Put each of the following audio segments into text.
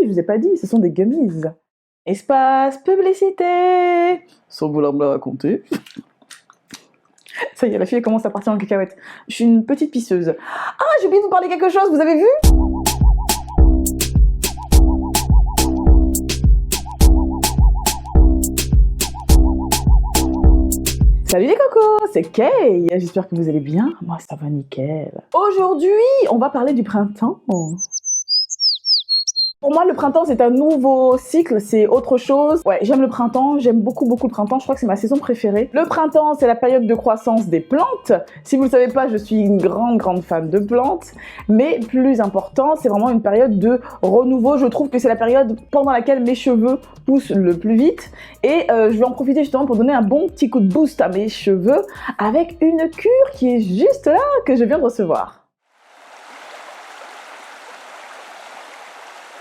oui, je vous ai pas dit, ce sont des gummies. Espace publicité. Sans vouloir me la raconter. Ça y est, la fille commence à partir en cacahuète. Je suis une petite pisseuse. Ah, j'ai oublié de vous parler quelque chose, vous avez vu? Salut les cocos, c'est Kay. J'espère que vous allez bien. Moi, ça va nickel. Aujourd'hui, on va parler du printemps. Pour moi, le printemps, c'est un nouveau cycle, c'est autre chose. Ouais, j'aime le printemps, j'aime beaucoup le printemps, je crois que c'est ma saison préférée. Le printemps, c'est la période de croissance des plantes. Si vous ne le savez pas, je suis une grande fan de plantes. Mais plus important, c'est vraiment une période de renouveau. Je trouve que c'est la période pendant laquelle mes cheveux poussent le plus vite. Et je vais en profiter justement pour donner un bon petit coup de boost à mes cheveux avec une cure qui est juste là, que je viens de recevoir.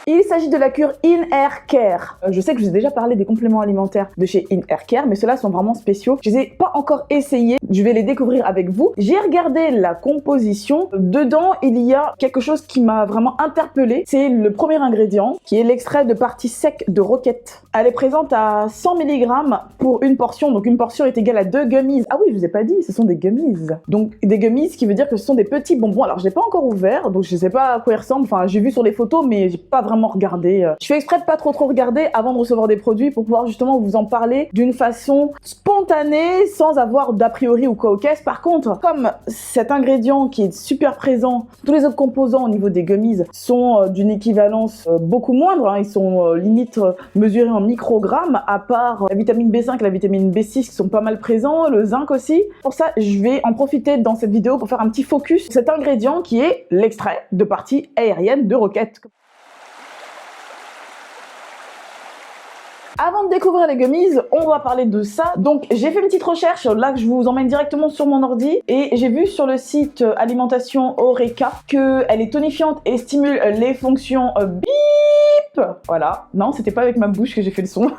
Il s'agit de la cure In Hair Care. Je sais que je vous ai déjà parlé des compléments alimentaires de chez In Hair Care, mais ceux-là sont vraiment spéciaux. Je les ai pas encore essayés, je vais les découvrir avec vous. J'ai regardé la composition. Dedans, il y a quelque chose qui m'a vraiment interpellée. C'est le premier ingrédient, qui est l'extrait de partie sec de roquette. Elle est présente à 100 mg pour une portion, donc une portion est égale à 2 gummies. Ah oui, je vous ai pas dit, ce sont des gummies. Donc des gummies, ce qui veut dire que ce sont des petits bonbons. Alors je l'ai pas encore ouvert, donc je sais pas à quoi ils ressemblent. Enfin, j'ai vu sur les photos, mais j'ai pas vraiment regardé. Je fais exprès de pas trop regarder avant de recevoir des produits pour pouvoir justement vous en parler d'une façon spontanée, sans avoir d'a priori ou quoi aux caisses. Par contre, comme cet ingrédient qui est super présent, tous les autres composants au niveau des gummies sont d'une équivalence beaucoup moindre, hein. Ils sont limite mesurés en microgrammes, à part la vitamine B5 et la vitamine B6 qui sont pas mal présents, le zinc aussi. Pour ça, je vais en profiter dans cette vidéo pour faire un petit focus sur cet ingrédient qui est l'extrait de partie aérienne de roquette. Avant de découvrir les gummies, on va parler de ça. Donc j'ai fait une petite recherche, là que je vous emmène directement sur mon ordi, et j'ai vu sur le site Alimentation Oreca qu'elle est tonifiante et stimule les fonctions bip. Voilà, non, c'était pas avec ma bouche que j'ai fait le son.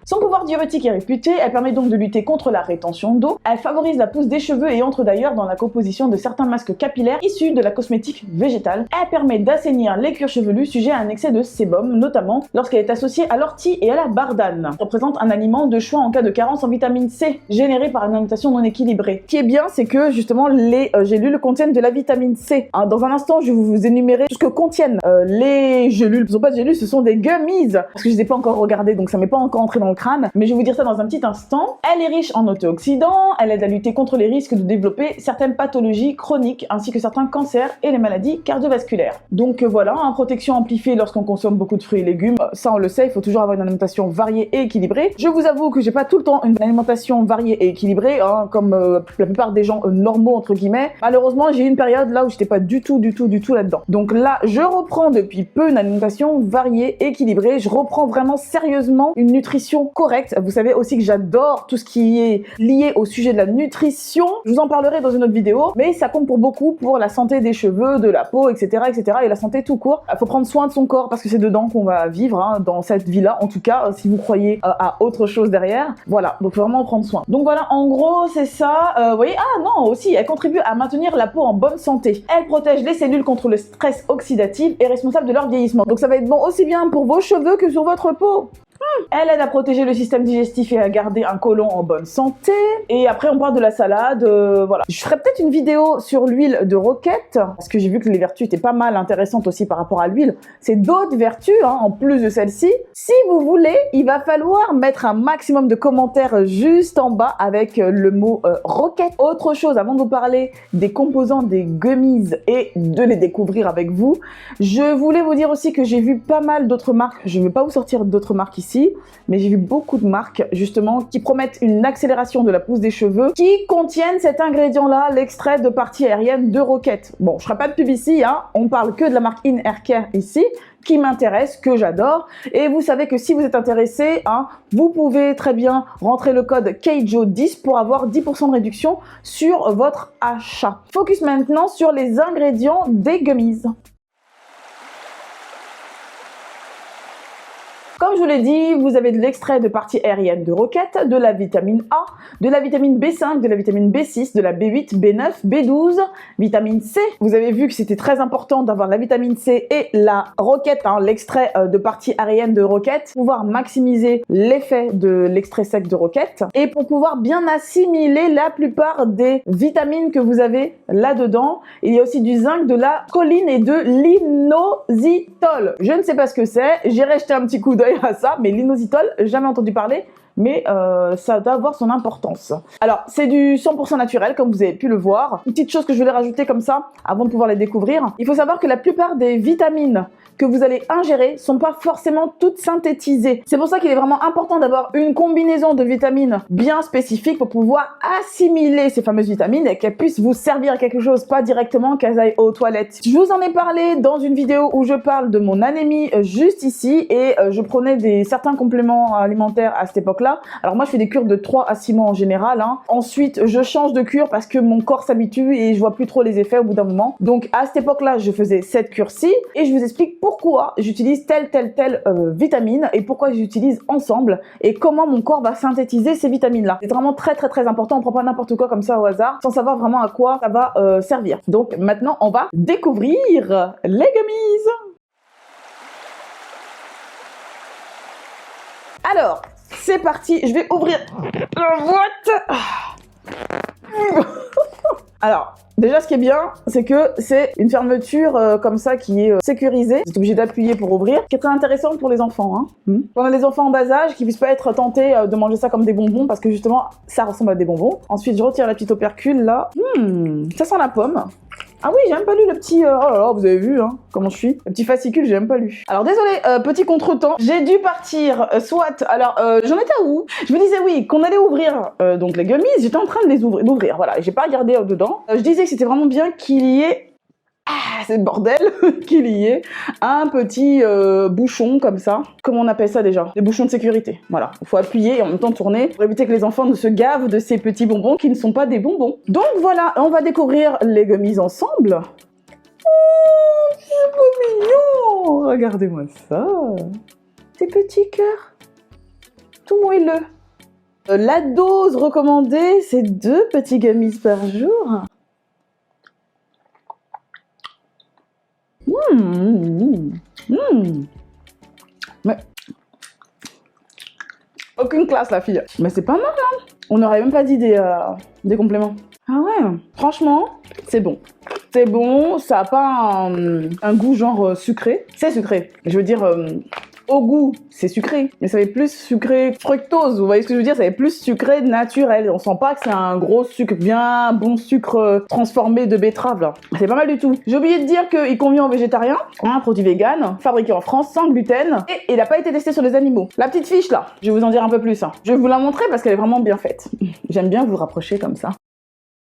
Son pouvoir diurétique est réputé, elle permet donc de lutter contre la rétention d'eau, elle favorise la pousse des cheveux et entre d'ailleurs dans la composition de certains masques capillaires issus de la cosmétique végétale. Elle permet d'assainir les cuirs chevelus sujets à un excès de sébum, notamment lorsqu'elle est associée à l'ortie et à la bardane. Elle représente un aliment de choix en cas de carence en vitamine C, générée par une alimentation non équilibrée. Ce qui est bien, c'est que justement les gélules contiennent de la vitamine C. Hein, dans un instant, je vais vous énumérer tout ce que contiennent les gélules. Ce ne sont pas des gélules, ce sont des gummies. Parce que je les ai pas encore regardées, donc ça m'est pas encore entré dans le crâne, mais je vais vous dire ça dans un petit instant. Elle est riche en antioxydants, elle aide à lutter contre les risques de développer certaines pathologies chroniques ainsi que certains cancers et les maladies cardiovasculaires. Donc voilà, hein, protection amplifiée lorsqu'on consomme beaucoup de fruits et légumes, ça on le sait, il faut toujours avoir une alimentation variée et équilibrée. Je vous avoue que j'ai pas tout le temps une alimentation variée et équilibrée, hein, comme la plupart des gens normaux entre guillemets. Malheureusement, j'ai eu une période là où j'étais pas du tout là-dedans. Donc là, je reprends depuis peu une alimentation variée, équilibrée, je reprends vraiment sérieusement une nutrition correcte. Vous savez aussi que j'adore tout ce qui est lié au sujet de la nutrition. Je vous en parlerai dans une autre vidéo, mais ça compte pour beaucoup pour la santé des cheveux, de la peau, etc., et la santé tout court. Il faut prendre soin de son corps parce que c'est dedans qu'on va vivre, hein, dans cette vie-là. En tout cas, si vous croyez à autre chose derrière, voilà. Donc vraiment prendre soin. Donc voilà, en gros, c'est ça. Vous voyez, ah non, aussi, elle contribue à maintenir la peau en bonne santé. Elle protège les cellules contre le stress oxydatif et est responsable de leur vieillissement. Donc ça va être bon aussi bien pour vos cheveux que sur votre peau. Elle aide à protéger le système digestif et à garder un côlon en bonne santé. Et après, on parle de la salade. Voilà. Je ferai peut-être une vidéo sur l'huile de roquette, parce que j'ai vu que les vertus étaient pas mal intéressantes aussi par rapport à l'huile. C'est d'autres vertus, hein, en plus de celle-ci. Si vous voulez, il va falloir mettre un maximum de commentaires juste en bas avec le mot roquette. Autre chose, avant de vous parler des composants des gummies et de les découvrir avec vous, je voulais vous dire aussi que j'ai vu pas mal d'autres marques. Je ne vais pas vous sortir d'autres marques ici, mais j'ai vu beaucoup de marques justement qui promettent une accélération de la pousse des cheveux qui contiennent cet ingrédient-là, l'extrait de partie aérienne de roquette. Bon, je ferai pas de pub ici, hein, on parle que de la marque In Hair Care ici, qui m'intéresse, que j'adore. Et vous savez que si vous êtes intéressé, hein, vous pouvez très bien rentrer le code KEIJO10 pour avoir 10% de réduction sur votre achat. Focus maintenant sur les ingrédients des gummies. Comme je vous l'ai dit, vous avez de l'extrait de partie aérienne de roquette, de la vitamine A, de la vitamine B5, de la vitamine B6, de la B8, B9, B12, vitamine C. Vous avez vu que c'était très important d'avoir la vitamine C et la roquette, hein, l'extrait de partie aérienne de roquette, pour pouvoir maximiser l'effet de l'extrait sec de roquette et pour pouvoir bien assimiler la plupart des vitamines que vous avez là-dedans. Il y a aussi du zinc, de la choline et de l'inositol. Je ne sais pas ce que c'est, j'irai jeter un petit coup d'œil à ça, mais l'inositol, jamais entendu parler, mais ça doit avoir son importance. Alors, c'est du 100% naturel, comme vous avez pu le voir. Une petite chose que je voulais rajouter comme ça, avant de pouvoir les découvrir. Il faut savoir que la plupart des vitamines que vous allez ingérer sont pas forcément toutes synthétisées. C'est pour ça qu'il est vraiment important d'avoir une combinaison de vitamines bien spécifiques pour pouvoir assimiler ces fameuses vitamines et qu'elles puissent vous servir à quelque chose, pas directement qu'elles aillent aux toilettes. Je vous en ai parlé dans une vidéo où je parle de mon anémie juste ici et je prenais certains compléments alimentaires à cette époque-là. Alors moi je fais des cures de 3 à 6 mois en général. Ensuite je change de cure parce que mon corps s'habitue et je vois plus trop les effets au bout d'un moment. Donc à cette époque-là je faisais cette cure-ci et je vous explique pourquoi j'utilise telle vitamine et pourquoi j'utilise ensemble et comment mon corps va synthétiser ces vitamines-là. C'est vraiment très important, on prend pas n'importe quoi comme ça au hasard sans savoir vraiment à quoi ça va servir. Donc maintenant on va découvrir les gummies. Alors, c'est parti, je vais ouvrir la boîte. Alors, déjà ce qui est bien, c'est que c'est une fermeture comme ça qui est sécurisée. Vous êtes obligé d'appuyer pour ouvrir, qui est très intéressant pour les enfants. On a les enfants en bas âge qui puissent pas être tentés de manger ça comme des bonbons parce que justement, ça ressemble à des bonbons. Ensuite, je retire la petite opercule là. Ça sent la pomme. Ah oui, j'ai même pas lu le petit... oh là là, vous avez vu comment je suis. Le petit fascicule, j'ai même pas lu. Alors désolé, petit contretemps, j'ai dû partir, soit... Alors, j'en étais où? Je me disais oui, qu'on allait ouvrir donc les gummies, j'étais en train de les ouvrir, voilà, j'ai pas regardé dedans. Je disais que c'était vraiment bien qu'il y ait... Ah, c'est le bordel qu'il y ait un petit bouchon comme ça. Comment on appelle ça déjà? Des bouchons de sécurité. Voilà, il faut appuyer et en même temps tourner pour éviter que les enfants ne se gavent de ces petits bonbons qui ne sont pas des bonbons. Donc voilà, on va découvrir les gummies ensemble. Oh, c'est trop mignon! Regardez-moi ça. Ces petits cœurs. Tout moelleux. La dose recommandée, c'est 2 petits gummies par jour. Mais aucune classe la fille. Mais c'est pas mal On n'aurait même pas dit des compléments. Ah ouais, franchement, c'est bon. C'est bon, ça a pas un goût genre sucré. C'est sucré. Je veux dire, au goût, c'est sucré. Mais ça fait plus sucré fructose, vous voyez ce que je veux dire? Ça fait plus sucré naturel. On sent pas que c'est un gros sucre, bien bon sucre transformé de betterave là. C'est pas mal du tout. J'ai oublié de dire qu'il convient aux végétariens. Un produit vegan, fabriqué en France, sans gluten. Et il n'a pas été testé sur les animaux. La petite fiche là, je vais vous en dire un peu plus. Je vais vous la montrer parce qu'elle est vraiment bien faite. J'aime bien vous rapprocher comme ça.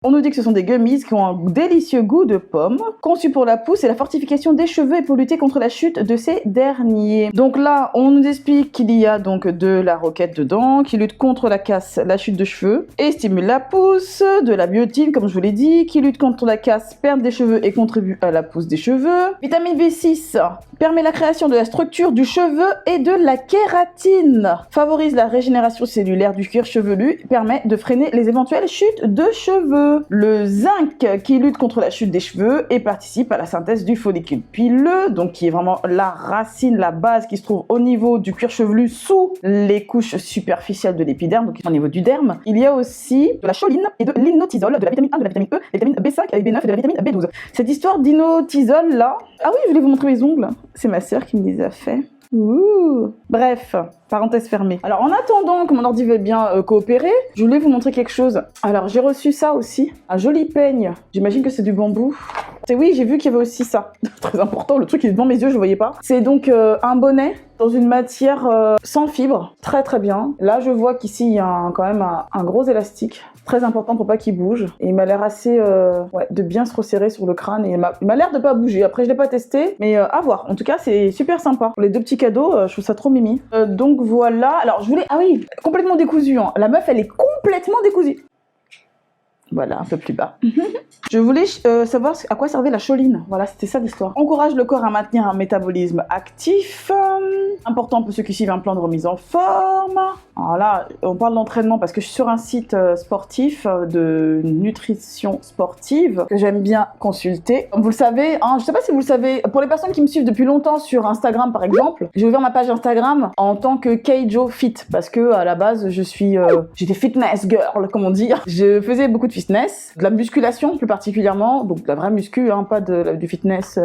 On nous dit que ce sont des gummies qui ont un délicieux goût de pomme, conçus pour la pousse et la fortification des cheveux et pour lutter contre la chute de ces derniers. Donc là, on nous explique qu'il y a donc de la roquette dedans, qui lutte contre la casse, la chute de cheveux et stimule la pousse, de la biotine, comme je vous l'ai dit, qui lutte contre la casse, perte des cheveux et contribue à la pousse des cheveux. Vitamine B6 permet la création de la structure du cheveu et de la kératine, favorise la régénération cellulaire du cuir chevelu, permet de freiner les éventuelles chutes de cheveux. Le zinc qui lutte contre la chute des cheveux et participe à la synthèse du follicule pileux, donc qui est vraiment la racine, la base qui se trouve au niveau du cuir chevelu sous les couches superficielles de l'épiderme, donc au niveau du derme. Il y a aussi de la choline et de l'innotisol, de la vitamine A, de la vitamine E, des vitamines B5 et B9 et de la vitamine B12. Cette histoire d'innotisol là, ah oui, je voulais vous montrer mes ongles, c'est ma sœur qui me les a fait. Ouh. Bref, parenthèse fermée. Alors en attendant que mon ordi veuille bien coopérer, je voulais vous montrer quelque chose. Alors j'ai reçu ça aussi, un joli peigne. J'imagine que c'est du bambou. Et oui, j'ai vu qu'il y avait aussi ça. Très important, le truc il est devant mes yeux, je ne voyais pas. C'est donc un bonnet dans une matière sans fibre. Très très bien. Là je vois qu'ici il y a quand même un gros élastique. Très important pour pas qu'il bouge. Et il m'a l'air assez de bien se resserrer sur le crâne. Et il m'a l'air de pas bouger. Après je l'ai pas testé, mais à voir. En tout cas c'est super sympa. Pour les 2 petits cadeaux, je trouve ça trop mimi. Donc voilà. Alors je voulais... Ah oui, complètement décousu. La meuf elle est complètement décousue. Voilà, un peu plus bas. Je voulais savoir à quoi servait la choline. Voilà, c'était ça l'histoire. Encourage le corps à maintenir un métabolisme actif. Important pour ceux qui suivent un plan de remise en forme. Alors là, on parle d'entraînement parce que je suis sur un site sportif de nutrition sportive que j'aime bien consulter. Comme vous le savez, hein, je sais pas si vous le savez, pour les personnes qui me suivent depuis longtemps sur Instagram par exemple, j'ai ouvert ma page Instagram en tant que Keijo Fit parce que à la base j'étais fitness girl comme on dit. Je faisais beaucoup de fitness, de la musculation plus particulièrement, donc de la vraie muscu, hein, pas du fitness.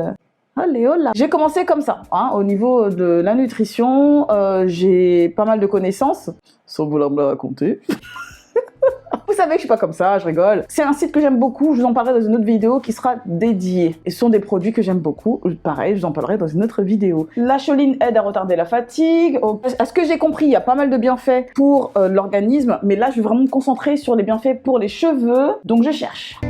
Allez, hola. J'ai commencé comme ça, hein, au niveau de la nutrition, j'ai pas mal de connaissances, sans vouloir me la raconter. Vous savez que je suis pas comme ça, je rigole. C'est un site que j'aime beaucoup, je vous en parlerai dans une autre vidéo qui sera dédiée. Et ce sont des produits que j'aime beaucoup, pareil, je vous en parlerai dans une autre vidéo. La choline aide à retarder la fatigue. À ce que j'ai compris, il y a pas mal de bienfaits pour l'organisme, mais là je vais vraiment me concentrer sur les bienfaits pour les cheveux, donc je cherche.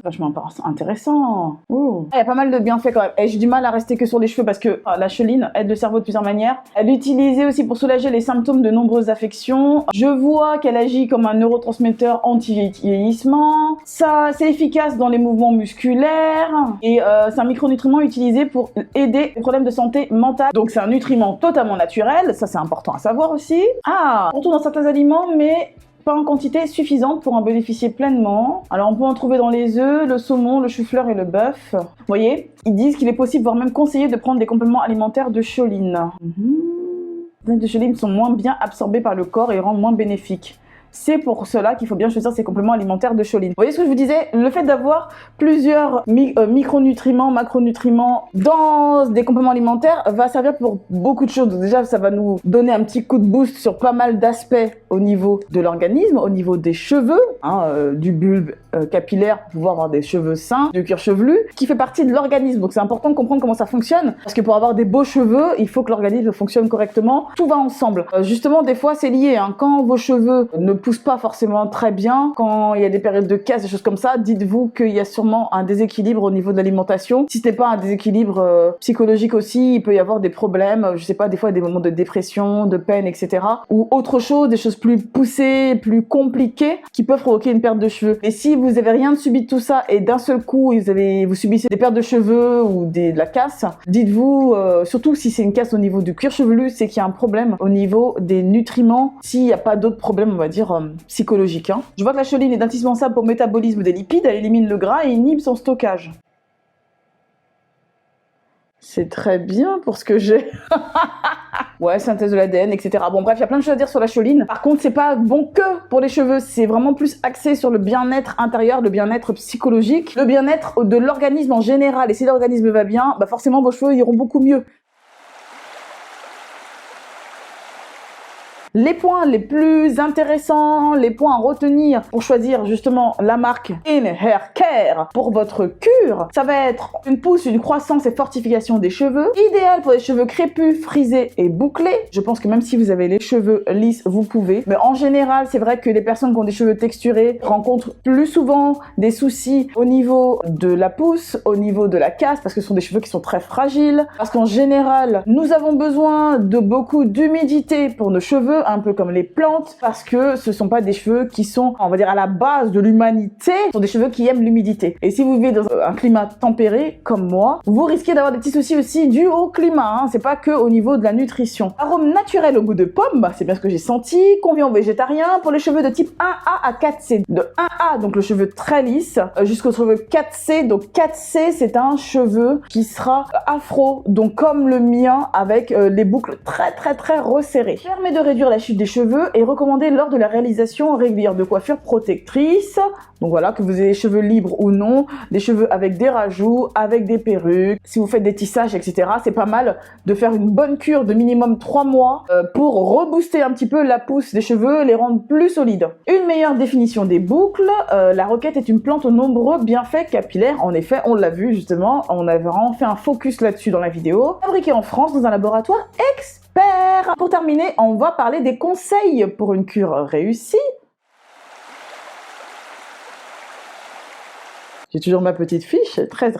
Vachement intéressant. Ouh. Il y a pas mal de bienfaits quand même. Et j'ai du mal à rester que sur les cheveux parce que la choline aide le cerveau de plusieurs manières. Elle est utilisée aussi pour soulager les symptômes de nombreuses affections. Je vois qu'elle agit comme un neurotransmetteur anti-vieillissement. Ça, c'est efficace dans les mouvements musculaires. Et c'est un micronutriment utilisé pour aider les problèmes de santé mentale. Donc c'est un nutriment totalement naturel. Ça, c'est important à savoir aussi. Ah, on trouve dans certains aliments, mais pas en quantité suffisante pour en bénéficier pleinement. Alors on peut en trouver dans les œufs, le saumon, le chou-fleur et le bœuf. Vous voyez, ils disent qu'il est possible, voire même conseillé, de prendre des compléments alimentaires de choline. Les de choline sont moins bien absorbés par le corps et rendent moins bénéfiques. C'est pour cela qu'il faut bien choisir ces compléments alimentaires de choline. Vous voyez ce que je vous disais? Le fait d'avoir plusieurs micronutriments, macronutriments dans des compléments alimentaires va servir pour beaucoup de choses. Donc déjà, ça va nous donner un petit coup de boost sur pas mal d'aspects au niveau de l'organisme, au niveau des cheveux, hein, du bulbe capillaire pour pouvoir avoir des cheveux sains, du cuir chevelu, qui fait partie de l'organisme. Donc c'est important de comprendre comment ça fonctionne, parce que pour avoir des beaux cheveux, il faut que l'organisme fonctionne correctement. Tout va ensemble. Justement, des fois, c'est lié. Hein. Quand vos cheveux ne poussent pas forcément très bien, quand il y a des périodes de casse, des choses comme ça, dites-vous qu'il y a sûrement un déséquilibre au niveau de l'alimentation. Si ce n'est pas un déséquilibre psychologique aussi, il peut y avoir des problèmes, je sais pas, des fois des moments de dépression, de peine, etc. Ou autre chose, des choses plus poussées, plus compliquées, qui peuvent provoquer une perte de cheveux. Et si vous avez rien subi de tout ça et d'un seul coup vous subissez des pertes de cheveux ou de la casse, dites-vous, surtout si c'est une casse au niveau du cuir chevelu, c'est qu'il y a un problème au niveau des nutriments, s'il n'y a pas d'autres problèmes, on va dire, psychologiques. Hein. Je vois que la choline est indispensable pour le métabolisme des lipides, elle élimine le gras et inhibe son stockage. C'est très bien pour ce que j'ai. Ouais, synthèse de l'ADN, etc. Bon, bref, il y a plein de choses à dire sur la choline. Par contre, c'est pas bon que pour les cheveux. C'est vraiment plus axé sur le bien-être intérieur, le bien-être psychologique, le bien-être de l'organisme en général. Et si l'organisme va bien, bah forcément, vos cheveux iront beaucoup mieux. Les points les plus intéressants, les points à retenir pour choisir justement la marque In Hair Care pour votre cure, ça va être une pousse, une croissance et fortification des cheveux, idéal pour les cheveux crépus, frisés et bouclés. Je pense que même si vous avez les cheveux lisses, vous pouvez. Mais en général, c'est vrai que les personnes qui ont des cheveux texturés rencontrent plus souvent des soucis au niveau de la pousse, au niveau de la casse, parce que ce sont des cheveux qui sont très fragiles. Parce qu'en général, nous avons besoin de beaucoup d'humidité pour nos cheveux, un peu comme les plantes, parce que ce sont pas des cheveux qui sont, on va dire, à la base de l'humanité, ce sont des cheveux qui aiment l'humidité. Et si vous vivez dans un climat tempéré, comme moi, vous risquez d'avoir des petits soucis aussi dus au climat, hein. C'est pas que au niveau de la nutrition. Arôme naturel au goût de pomme, bah, c'est bien ce que j'ai senti, convient aux végétariens, pour les cheveux de type 1A à 4C. De 1A, donc le cheveu très lisse, jusqu'au cheveu 4C, donc 4C, c'est un cheveu qui sera afro, donc comme le mien, avec les boucles très resserrées. Permet de réduire la chute des cheveux et recommandé lors de la réalisation régulière de coiffures protectrices. Donc voilà, que vous ayez les cheveux libres ou non, des cheveux avec des rajouts, avec des perruques, si vous faites des tissages, etc. C'est pas mal de faire une bonne cure de minimum 3 mois pour rebooster un petit peu la pousse des cheveux, les rendre plus solides. Une meilleure définition des boucles. La roquette est une plante aux nombreux bienfaits capillaires. En effet, on l'a vu justement, on a vraiment fait un focus là-dessus dans la vidéo. Fabriquée en France dans un laboratoire expert. Pour terminer, on va parler des conseils pour une cure réussie. J'ai toujours ma petite fiche, très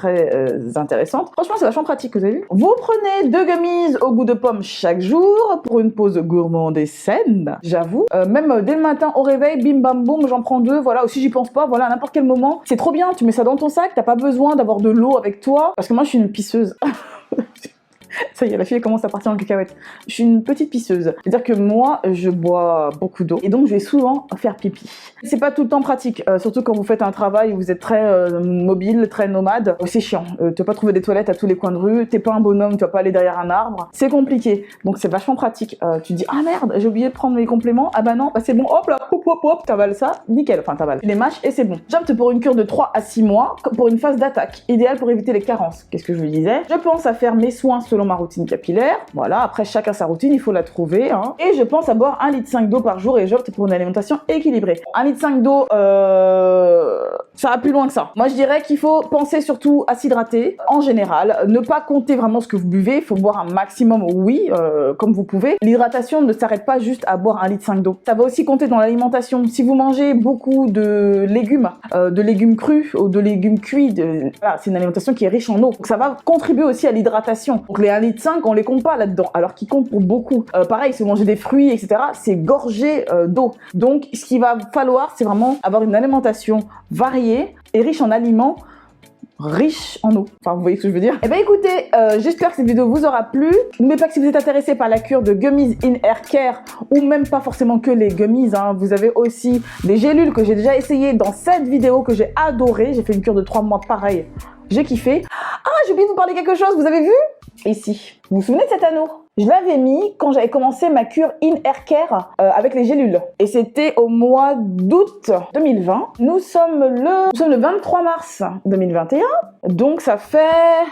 intéressante. Franchement, c'est vachement pratique, vous avez vu. Vous prenez 2 gummies au goût de pomme chaque jour pour une pause gourmande et saine, j'avoue. Même dès le matin au réveil, bim bam boum, j'en prends 2, voilà. Aussi, j'y pense pas, voilà, à n'importe quel moment. C'est trop bien, tu mets ça dans ton sac, t'as pas besoin d'avoir de l'eau avec toi. Parce que moi, je suis une pisseuse. Ça y est, la fille elle commence à partir en cacahuète. Je suis une petite pisseuse. C'est-à-dire que moi, je bois beaucoup d'eau et donc je vais souvent faire pipi. C'est pas tout le temps pratique, surtout quand vous faites un travail où vous êtes très mobile, très nomade. C'est chiant. Tu vas pas trouver des toilettes à tous les coins de rue. T'es pas un bonhomme, tu vas pas aller derrière un arbre. C'est compliqué. Donc c'est vachement pratique. Tu te dis ah merde, j'ai oublié de prendre mes compléments. Ah bah non, bah c'est bon. Hop là, hop hop hop, t'avales ça, nickel. Enfin t'avales. Tu les mâches et c'est bon. J'opte pour une cure de 3 à 6 mois pour une phase d'attaque, idéale pour éviter les carences. Qu'est-ce que je vous disais? Je pense à faire mes soins selon ma routine capillaire. Voilà, après chacun sa routine, il faut la trouver. Hein. Et je pense à boire 1,5 litre d'eau par jour et j'opte pour une alimentation équilibrée. 1,5 litre d'eau, ça va plus loin que ça. Moi, je dirais qu'il faut penser surtout à s'hydrater en général. Ne pas compter vraiment ce que vous buvez. Il faut boire un maximum, oui, comme vous pouvez. L'hydratation ne s'arrête pas juste à boire 1,5 litre d'eau. Ça va aussi compter dans l'alimentation. Si vous mangez beaucoup de légumes crus ou de légumes cuits, voilà, c'est une alimentation qui est riche en eau. Donc ça va contribuer aussi à l'hydratation. Donc les 1,5 litre, on les compte pas là-dedans, alors qu'ils comptent pour beaucoup. Pareil, si vous mangez des fruits, etc., c'est gorgé d'eau. Donc, ce qu'il va falloir, c'est vraiment avoir une alimentation variée et riche en aliments, riche en eau. Enfin, vous voyez ce que je veux dire? Eh ben écoutez, j'espère que cette vidéo vous aura plu. N'oubliez pas que si vous êtes intéressé par la cure de Gummies in Hair Care, ou même pas forcément que les gummies, hein, vous avez aussi des gélules que j'ai déjà essayé dans cette vidéo que j'ai adoré. J'ai fait une cure de 3 mois pareil. J'ai kiffé. Ah, j'ai oublié de vous parler quelque chose, vous avez vu? Ici. Vous vous souvenez de cet anneau? Je l'avais mis quand j'avais commencé ma cure in Hair Care avec les gélules. Et c'était au mois d'août 2020. Nous sommes le 23 mars 2021. Donc ça fait...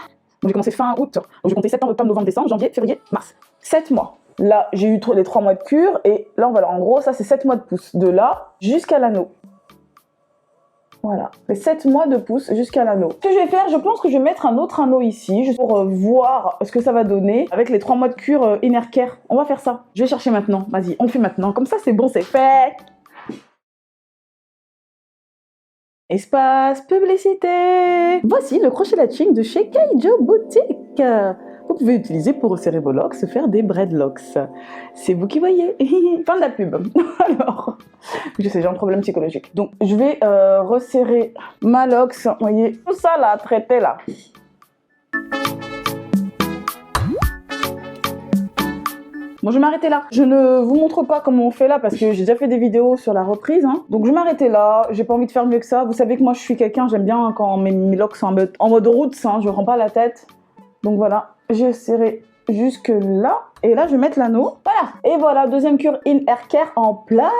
J'ai commencé fin août. Donc j'ai compté septembre, octobre, novembre, décembre, janvier, février, mars. 7 mois. Là, j'ai eu les 3 mois de cure. Et là, on va en gros, ça c'est 7 mois de pouce. De là jusqu'à l'anneau. Voilà, les 7 mois de pouce jusqu'à l'anneau. Ce que je vais faire, je pense que je vais mettre un autre anneau ici, juste pour voir ce que ça va donner avec les 3 mois de cure in Hair Care. On va faire ça. Je vais chercher maintenant. Vas-y, on fait maintenant. Comme ça, c'est bon, c'est fait. Espace publicité. Voici le crochet latching de chez Kaijo Boutique. Vous pouvez utiliser pour resserrer vos locks, faire des dreadlocks. C'est vous qui voyez. Fin de la pub. Alors, je sais, j'ai un problème psychologique. Donc, je vais resserrer ma locks. Vous voyez, tout ça là, traité là. Bon, je vais m'arrêter là. Je ne vous montre pas comment on fait là parce que j'ai déjà fait des vidéos sur la reprise. Hein. Donc, je vais m'arrêter là. J'ai pas envie de faire mieux que ça. Vous savez que moi, je suis quelqu'un, j'aime bien quand mes locks sont en mode roots. Hein, je ne rends pas la tête. Donc, voilà. J'ai serré jusque là. Et là, je vais mettre l'anneau. Voilà. Et voilà, deuxième cure in Hair Care en place.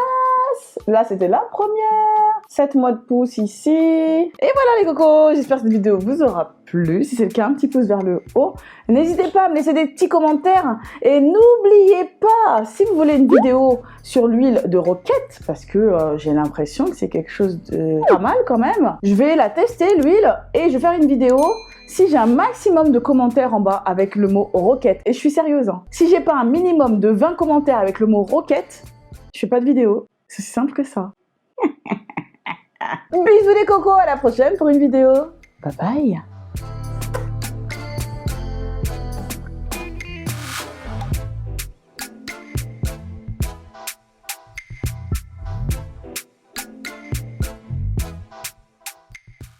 Là, c'était la première. 7 mois de pouce ici. Et voilà les cocos. J'espère que cette vidéo vous aura plu. Si c'est le cas, un petit pouce vers le haut. N'hésitez pas à me laisser des petits commentaires. Et n'oubliez pas, si vous voulez une vidéo sur l'huile de roquette, parce que j'ai l'impression que c'est quelque chose de pas mal quand même, je vais la tester, l'huile, et je vais faire une vidéo si j'ai un maximum de commentaires en bas avec le mot roquette. Et je suis sérieuse. Hein. Si j'ai pas un minimum de 20 commentaires avec le mot roquette, je fais pas de vidéo. C'est si simple que ça. Bisous les cocos, à la prochaine pour une vidéo. Bye bye.